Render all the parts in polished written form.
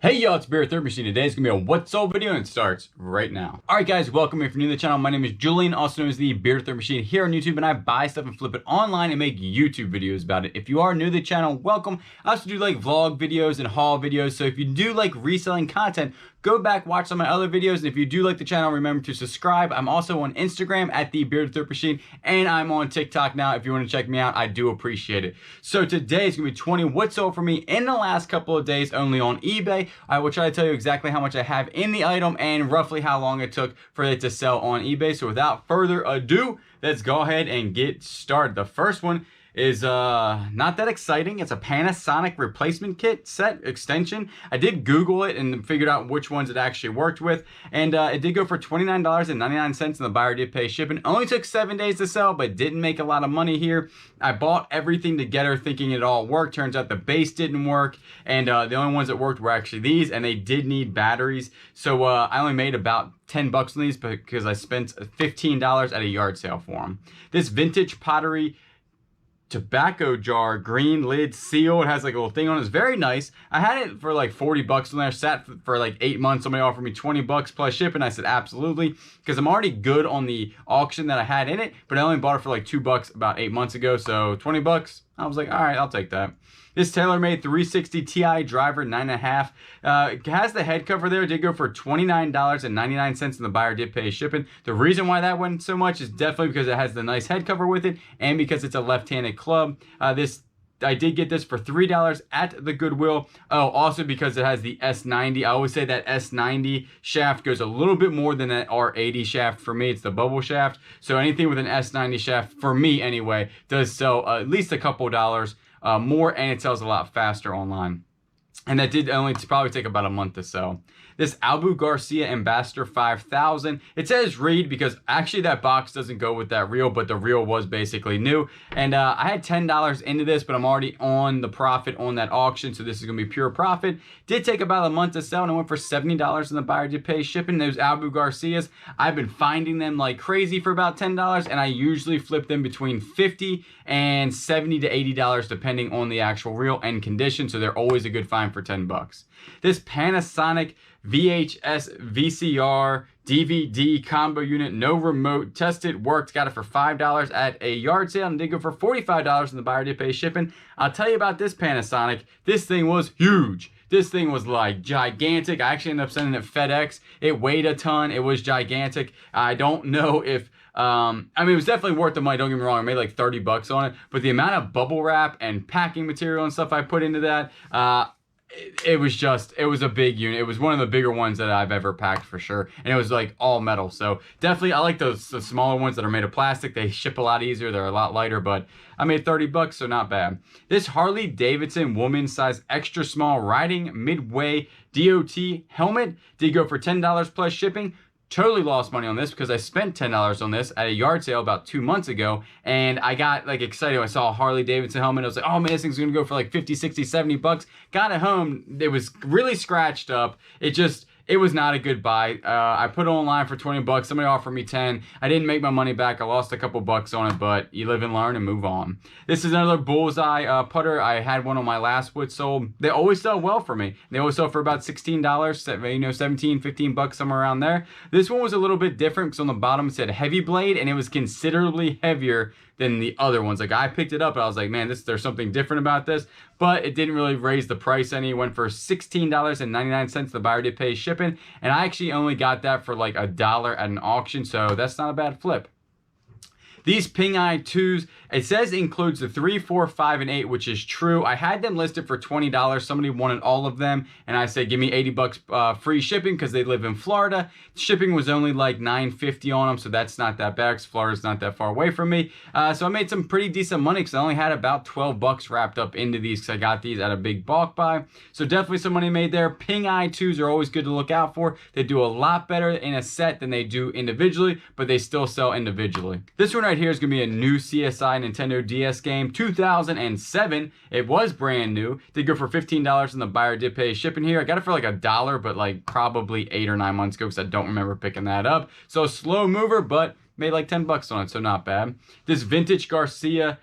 Hey y'all, it's Beer Third Machine. Today is gonna be a what's up video and it starts right now. Alright guys, welcome. If you're new to the channel, my name is Julian, also known as the Beer Third Machine here on YouTube, and I buy stuff and flip it online and make YouTube videos about it. If you are new to the channel, welcome. I also do like vlog videos and haul videos, so if you do like reselling content, go back, watch some of my other videos, and if you do like the channel, remember to subscribe. I'm also on Instagram at the Beer Third Machine, and I'm on TikTok now. If you want to check me out, I do appreciate it. So today is gonna be 20 what's sold for me in the last couple of days only on eBay. I will try to tell you exactly how much I have in the item and roughly how long it took for it to sell on eBay. So without further ado, let's go ahead and get started. The first one is not that exciting. It's a Panasonic replacement kit set extension. I did Google it and figured out which ones it actually worked with, and it did go for $29.99, and the buyer did pay shipping. Only took 7 days to sell, but didn't make a lot of money here. I bought everything together thinking it all worked. Turns out the base didn't work, and the only ones that worked were actually these, and they did need batteries. So I only made about 10 bucks on these because I spent $15 at a yard sale for them. This vintage pottery tobacco jar, green lid, seal. It has like a little thing on it. It's very nice. I had it for like 40 bucks on there, sat for like 8 months. Somebody offered me 20 bucks plus shipping. I said absolutely, because I'm already good on the auction that I had in it, but I only bought it for like 2 bucks about 8 months ago. So 20 bucks, I was like, all right, I'll take that. This TaylorMade 360 Ti driver, 9.5. It has the head cover there. It did go for $29.99, and the buyer did pay shipping. The reason why that went so much is definitely because it has the nice head cover with it, and because it's a left-handed club. I did get this for $3 at the Goodwill. Oh, also because it has the S90. I always say that S90 shaft goes a little bit more than that R80 shaft for me. It's the bubble shaft. So anything with an S90 shaft, for me anyway, does sell at least a couple dollars more, and it sells a lot faster online. And that did only probably take about a month to sell. This Garcia Ambassador 5000. It says reed because actually that box doesn't go with that reel, but the reel was basically new. And I had $10 into this, but I'm already on the profit on that auction, so this is gonna be pure profit. Did take about a month to sell, and it went for $70, and the buyer did pay shipping. Those Garcias, I've been finding them like crazy for about $10, and I usually flip them between $50 and $70 to $80 depending on the actual reel and condition, so they're always a good find for 10 bucks. This Panasonic VHS VCR DVD combo unit, no remote, tested, worked, got it for $5 at a yard sale, and did go for $45, and the buyer did pay shipping. I'll tell you about this Panasonic. This thing was huge. This thing was like gigantic. I actually ended up sending it FedEx. It weighed a ton. It was gigantic. I don't know if I mean, it was definitely worth the money, don't get me wrong. I made like 30 bucks on it, but the amount of bubble wrap and packing material and stuff I put into that, it was a big unit. It was one of the bigger ones that I've ever packed for sure, and it was like all metal. So definitely, I like the smaller ones that are made of plastic. They ship a lot easier. They're a lot lighter, but I made 30 bucks, so not bad. This Harley Davidson woman size extra small riding midway DOT helmet did go for $10 plus shipping. Totally lost money on this because I spent $10 on this at a yard sale about 2 months ago, and I got like excited. I saw a Harley Davidson helmet. I was like, oh man, this thing's gonna go for like 50, 60, 70 bucks. Got it home. It was really scratched up. It was not a good buy. I put it online for 20 bucks. Somebody offered me 10. I didn't make my money back. I lost a couple bucks on it, but you live and learn and move on. This is another Bullseye putter. I had one on my last wood sold. They always sell well for me. They always sell for about $16, 17, 15 bucks, somewhere around there. This one was a little bit different because on the bottom it said heavy blade, and it was considerably heavier than the other ones. Like, I picked it up and I was like, man, there's something different about this, but it didn't really raise the price any. It went for $16.99. The buyer did pay shipping, and I actually only got that for like $1 at an auction, so that's not a bad flip. These Ping Eye 2s, it says includes the 3, 4, 5, and 8, which is true. I had them listed for $20. Somebody wanted all of them, and I said, give me 80 bucks free shipping because they live in Florida. Shipping was only like $9.50 on them, so that's not that bad because Florida's not that far away from me. So I made some pretty decent money because I only had about 12 bucks wrapped up into these because I got these at a big bulk buy. So definitely some money made there. Ping Eye 2s are always good to look out for. They do a lot better in a set than they do individually, but they still sell individually. This one right here is going to be a new CSI Nintendo DS game, 2007. It was brand new. Did go for $15, and the buyer did pay shipping here. I got it for like $1, but like probably 8 or 9 months ago because I don't remember picking that up. So slow mover, but made like 10 bucks on it, so not bad. This vintage Garcia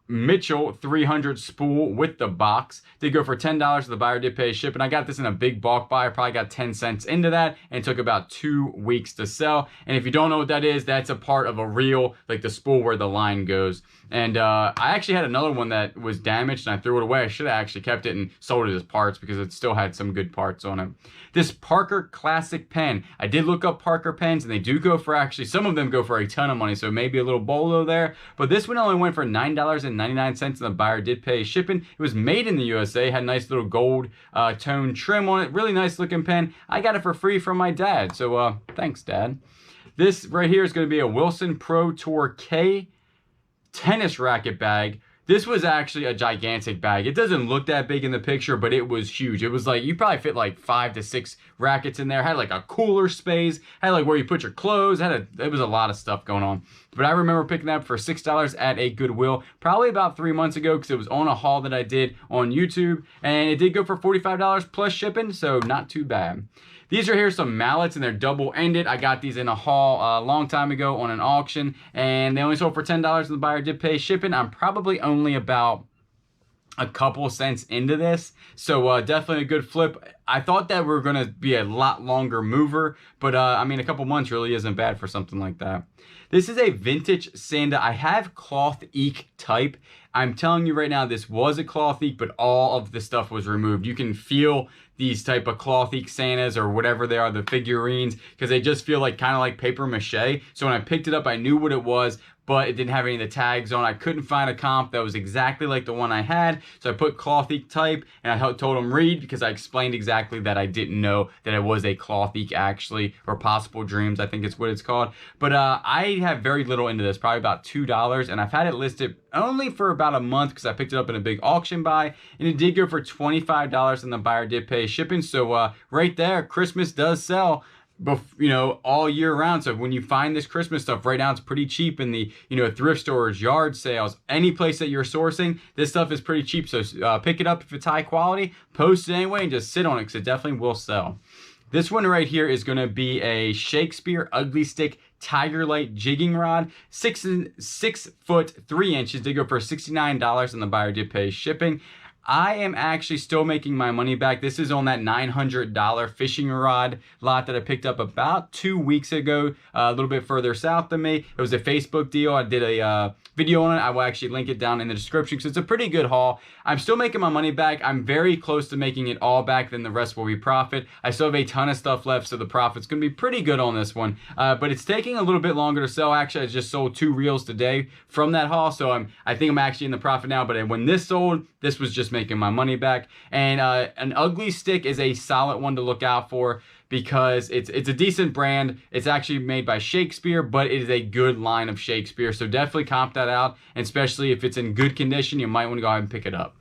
Mitchell 300 spool with the box. Did go for $10. The buyer did pay shipping. I got this in a big bulk buy. I probably got 10 cents into that, and it took about 2 weeks to sell. And if you don't know what that is, that's a part of a reel, like the spool where the line goes. And I actually had another one that was damaged and I threw it away. I should have actually kept it and sold it as parts because it still had some good parts on it. This Parker Classic pen. I did look up Parker pens and they do go for, actually some of them go for a ton of money, so maybe a little bolo there. But this one only went for $9.99 and the buyer did pay shipping. It was made in the USA, had a nice little gold tone trim on it. Really nice looking pen. I got it for free from my dad, so thanks, Dad. This right here is going to be a Wilson Pro Tour K tennis racket bag. This was actually a gigantic bag. It doesn't look that big in the picture, but it was huge. It was like, you probably fit like 5 to 6 rackets in there. Had like a cooler space, had like where you put your clothes, it was a lot of stuff going on. But I remember picking that up for $6 at a Goodwill, probably about 3 months ago, because it was on a haul that I did on YouTube, and it did go for $45 plus shipping, so not too bad. These are here some mallets, and they're double-ended. I got these in a haul a long time ago on an auction, and they only sold for $10, and the buyer did pay shipping. I'm probably only about a couple cents into this, so definitely a good flip. I thought that we were going to be a lot longer mover, but I mean, a couple months really isn't bad for something like that. This is a vintage Sanda. I have cloth eek type. I'm telling you right now, this was a cloth eek, but all of the stuff was removed. You can feel these type of cloth eek Santas or whatever they are, the figurines, because they just feel like kind of like paper mache. So when I picked it up, I knew what it was, but it didn't have any of the tags on. I couldn't find a comp that was exactly like the one I had, so I put cloth eek type, and I told them read, because I explained exactly that I didn't know that it was a cloth eek actually, or possible dreams, I think it's what it's called. But I have very little into this, probably about $2, and I've had it listed only for about a month because I picked it up in a big auction buy, and it did go for $25, and the buyer did pay shipping. So right there, Christmas does sell, you know, all year round. So when you find this Christmas stuff right now, it's pretty cheap in the, you know, thrift stores, yard sales, any place that you're sourcing, this stuff is pretty cheap. So pick it up if it's high quality, post it anyway, and just sit on it because it definitely will sell. This one right here is going to be a Shakespeare Ugly Stick Tiger Light jigging rod, 6 foot 3 inches. Did go for $69, and the buyer did pay shipping. I am actually still making my money back. This is on that $900 fishing rod lot that I picked up about 2 weeks ago, a little bit further south than me. It was a Facebook deal. I did a video on it. I will actually link it down in the description because it's a pretty good haul. I'm still making my money back. I'm very close to making it all back, then the rest will be profit. I still have a ton of stuff left, so the profit's going to be pretty good on this one. But it's taking a little bit longer to sell. Actually, I just sold 2 reels today from that haul, so I think I'm actually in the profit now. But when this sold, this was just making my money back. And an ugly stick is a solid one to look out for because it's a decent brand. It's actually made by Shakespeare, but it is a good line of Shakespeare. So definitely comp that out, and especially if it's in good condition, you might want to go ahead and pick it up.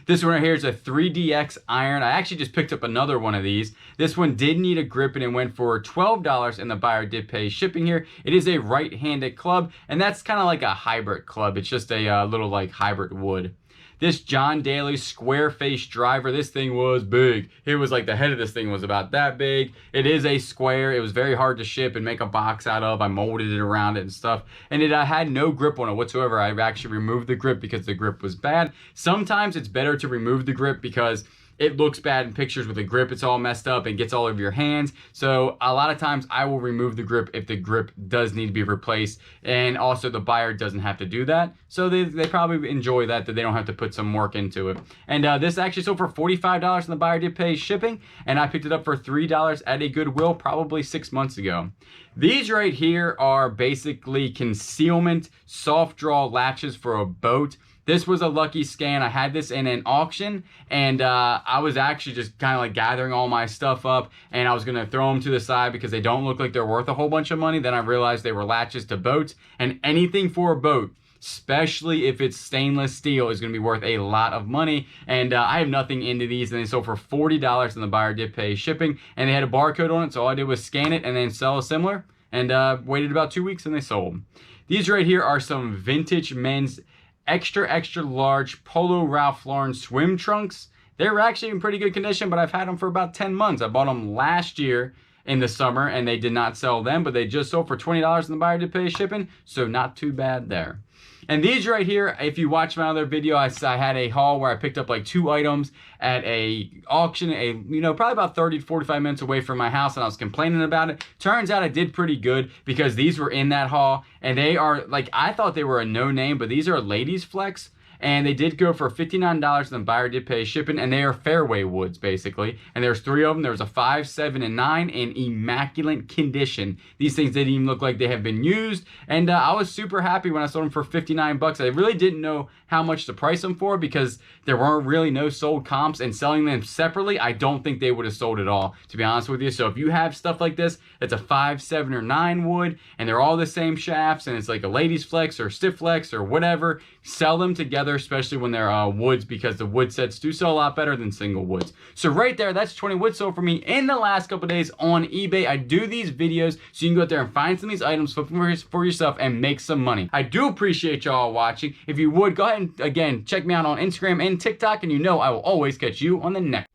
This one right here is a 3DX iron. I actually just picked up another one of these. This one did need a grip, and it went for $12, and the buyer did pay shipping here. It is a right-handed club, and that's kind of like a hybrid club. It's just a little like hybrid wood. This John Daly square face driver, this thing was big. It was like the head of this thing was about that big. It is a square. It was very hard to ship and make a box out of. I molded it around it and stuff. And it had no grip on it whatsoever. I actually removed the grip because the grip was bad. Sometimes it's better to remove the grip because it looks bad in pictures with the grip. It's all messed up and gets all over your hands. So a lot of times I will remove the grip if the grip does need to be replaced. And also the buyer doesn't have to do that. So they probably enjoy that they don't have to put some work into it. And this actually sold for $45, and the buyer did pay shipping. And I picked it up for $3 at a Goodwill probably 6 months ago. These right here are basically concealment soft draw latches for a boat. This was a lucky scan. I had this in an auction, and I was actually just kind of like gathering all my stuff up, and I was going to throw them to the side because they don't look like they're worth a whole bunch of money. Then I realized they were latches to boats, and anything for a boat, especially if it's stainless steel, is going to be worth a lot of money. And I have nothing into these, and they sold for $40, and the buyer did pay shipping, and they had a barcode on it, so all I did was scan it and then sell a similar, and waited about 2 weeks, and they sold. These right here are some vintage men's extra large Polo Ralph Lauren swim trunks. They were actually in pretty good condition, but I've had them for about 10 months. I bought them last year in the summer, and they did not sell them, but they just sold for $20, and the buyer did pay shipping, so not too bad there. And these right here, if you watch my other video, I had a haul where I picked up like 2 items at a auction, probably about 30 to 45 minutes away from my house, and I was complaining about it. Turns out I did pretty good because these were in that haul, and they are like, I thought they were a no name, but these are ladies flex. And they did go for $59, and the buyer did pay shipping, and they are fairway woods, basically. And there's 3 of them. There was a 5, 7, and 9 in immaculate condition. These things didn't even look like they have been used, and I was super happy when I sold them for 59 bucks. I really didn't know how much to price them for because there weren't really no sold comps, and selling them separately, I don't think they would have sold at all, to be honest with you. So if you have stuff like this, it's a 5, 7, or 9 wood, and they're all the same shafts, and it's like a ladies flex or stiff flex or whatever, sell them together, especially when they're woods, because the wood sets do sell a lot better than single woods. So right there, that's 20 wood sold for me in the last couple of days on eBay. I do these videos so you can go out there and find some of these items, flip them for yourself, and make some money. I do appreciate y'all watching. If you would, go ahead and, again, check me out on Instagram and TikTok, and I will always catch you on the next